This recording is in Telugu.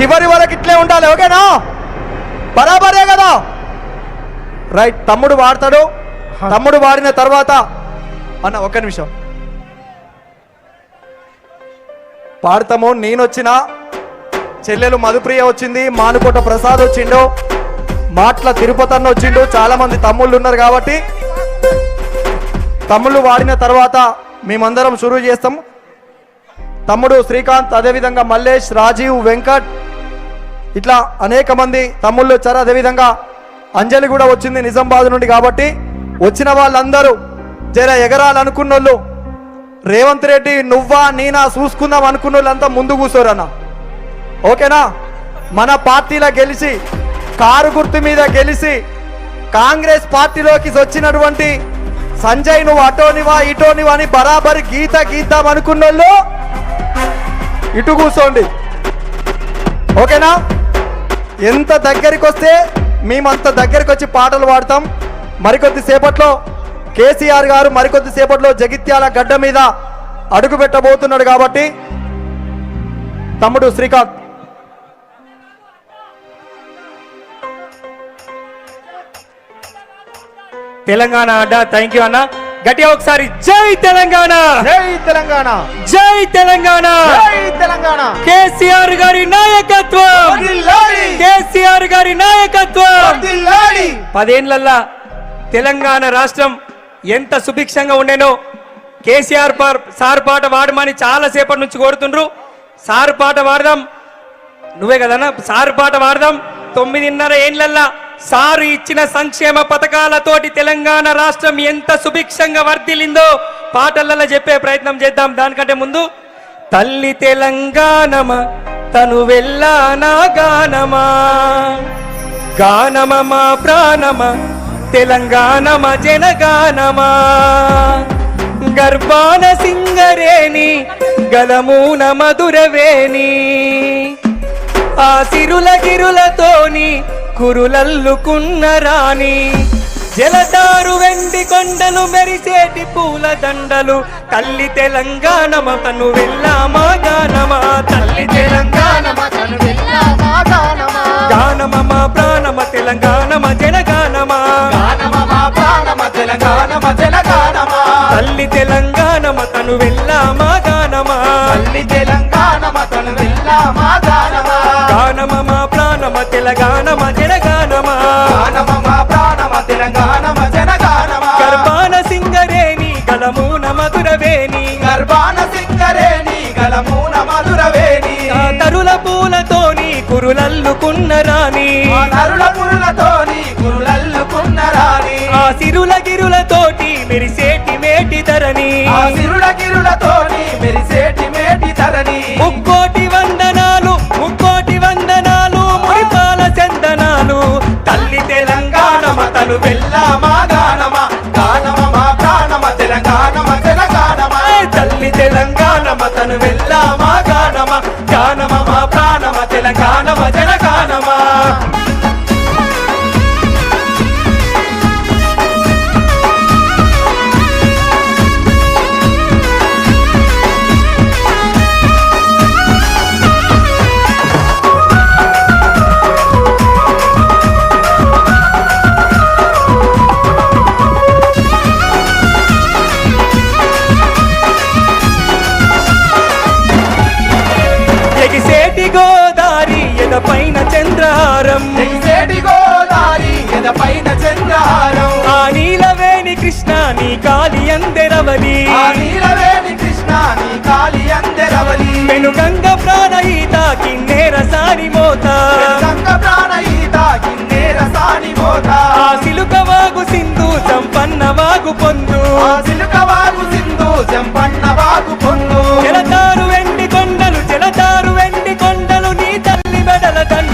చివరి వరకు ఇట్లే ఉండాలి. ఓకేనా? బరాబరే కదా? రైట్. తమ్ముడు వాడతాడు. తమ్ముడు వాడిన తర్వాత అన్న ఒక్క నిమిషం పాడతాము. నేను వచ్చిన చెల్లెలు మధుప్రియ వచ్చింది, మానుకోట ప్రసాద్ వచ్చిండు, మాట్ల తిరుపతి అన్న వచ్చిండు, చాలా మంది తమ్ముళ్ళు ఉన్నారు కాబట్టి తమ్ముళ్ళు వాడిన తర్వాత మేమందరం షురూ చేస్తాం. తమ్ముడు శ్రీకాంత్, అదేవిధంగా మల్లేష్, రాజీవ్, వెంకట్, ఇట్లా అనేక మంది తమ్ముళ్ళు వచ్చారు. అదేవిధంగా అంజలి కూడా వచ్చింది నిజామాబాద్ నుండి. కాబట్టి వచ్చిన వాళ్ళందరూ జర ఎగరాలనుకున్నోళ్ళు, రేవంత్ రెడ్డి నువ్వా నేనా చూసుకుందాం అనుకున్న వాళ్ళంతా ముందు కూర్చోరన్న. ఓకేనా? మన పార్టీలో గెలిచి కారు గుర్తు మీద గెలిచి కాంగ్రెస్ పార్టీలోకి వచ్చినటువంటి సంజయ్ నువ్వు అటోనివా ఇటోనివా అని బరాబరి గీతాం అనుకున్నోళ్ళు ఇటు కూర్చోండి. ఓకేనా? ఎంత దగ్గరికి వస్తే మేమంత దగ్గరికి వచ్చి పాటలు పాడతాం. మరికొద్ది సేపట్లో కేసీఆర్ గారు మరికొద్ది సేపట్లో జగిత్యాల గడ్డ మీద అడుగు పెట్టబోతున్నాడు. కాబట్టి తమ్ముడు శ్రీకాంత్ తెలంగాణ అడ్డా. థ్యాంక్ యూ అన్న. గట్టిగా ఒకసారి జై తెలంగాణ, జై తెలంగాణ, జై తెలంగాణ, జై తెలంగాణ. కేసీఆర్ గారి నాయకత్వం, కేసీఆర్ గారి నాయకత్వం. 10 ఏళ్లల్లా తెలంగాణ రాష్ట్రం ఎంత సుభిక్షంగా ఉండేనో కేసీఆర్ సార్ పాట వాడమని చాలా సేపటి నుంచి కోరుతుండ్రు. సార్ పాట వాడదాం. నువ్వే కదన్నా సార్ పాట వాడదాం. 9.5 ఏళ్లల్లా సారు ఇచ్చిన సంక్షేమ పథకాలతోటి తెలంగాణ రాష్ట్రం ఎంత సుభిక్షంగా వర్ధిల్లిందో పాటలలో చెప్పే ప్రయత్నం చేద్దాం. దానికంటే ముందు తల్లి తెలంగాణమా తను వెళ్ళానా గానమా, గానమా మా ప్రాణమా తెలంగాణమా జనగానమా, గర్భాన సింగరేణి గలమూన మధురవేణి, ఆ సిరుల గిరులతోని కురులల్లుకున్న రాణి, జలదారు వెండి కొండలు మెరిసేటి పూల దండలు, తల్లి తెలంగాణమ తను వెళ్ళామా గానమా, తల్లి తెలంగాణమ తను వెళ్ళామా గానమా, గానమ మా ప్రాణమ తెలంగాణమ జనగానమా, గానమ మా ప్రాణమ తెలంగాణమ జనగానమా, తల్లి తెలంగాణమ తను వెళ్ళామా గానమా, తల్లి తెలంగాణమ తను వెళ్ళామా గానమా, గానమ మా ప్రాణమ తెలంగాణమ జనగానమా, గానమ మా ప్రాణమ తెలంగాణమ జనగానమా, గర్భాన సింగరేణి గలమూన మధురవేణి, గర్భాన సింగరేణి గలమూన మధురవేణి, తరుల పూలతోని కురులల్లుకున్న రాణి, తరుల పూలతోని కురులల్లుకున్న రాణి, ఆ సిరుల గిరులతోటి మెరిసేటి మేటి ధరణి, ఆ సిరుల గిరులతోని మెరిసేటి మేటి ధరణి, ముక్కోటి వందనాలు ముక్కోటి వందనాలు మురిపాల చందనాలు, తల్లి తెలంగాణమ తను వెళ్ళామా గానమ, గానమ మా ప్రాణమ తెలంగాణమ తెలంగాణమ, తల్లి తెలంగాణమ తను వెళ్ళామా గానమ, గానమ మా ప్రాణమ తెలంగాణమ జనగానమ. గోదారి ఎదపైన చంద్రహారం, గోదారి ఎదపైన చంద్రహారం, ఆ నీలవేణి కృష్ణ నీ కాలి అందెరవలి, ఆ నీలవేణి కృష్ణ నీ కాలి అందెరవలి, వెనుగంగ ప్రాణహిత కిన్నెర సాని మోత, గంగ ప్రాణహిత కిన్నెర సాని మోత, ఆ సిలుక వాగు సింధు సంపన్న వాగు పొందు,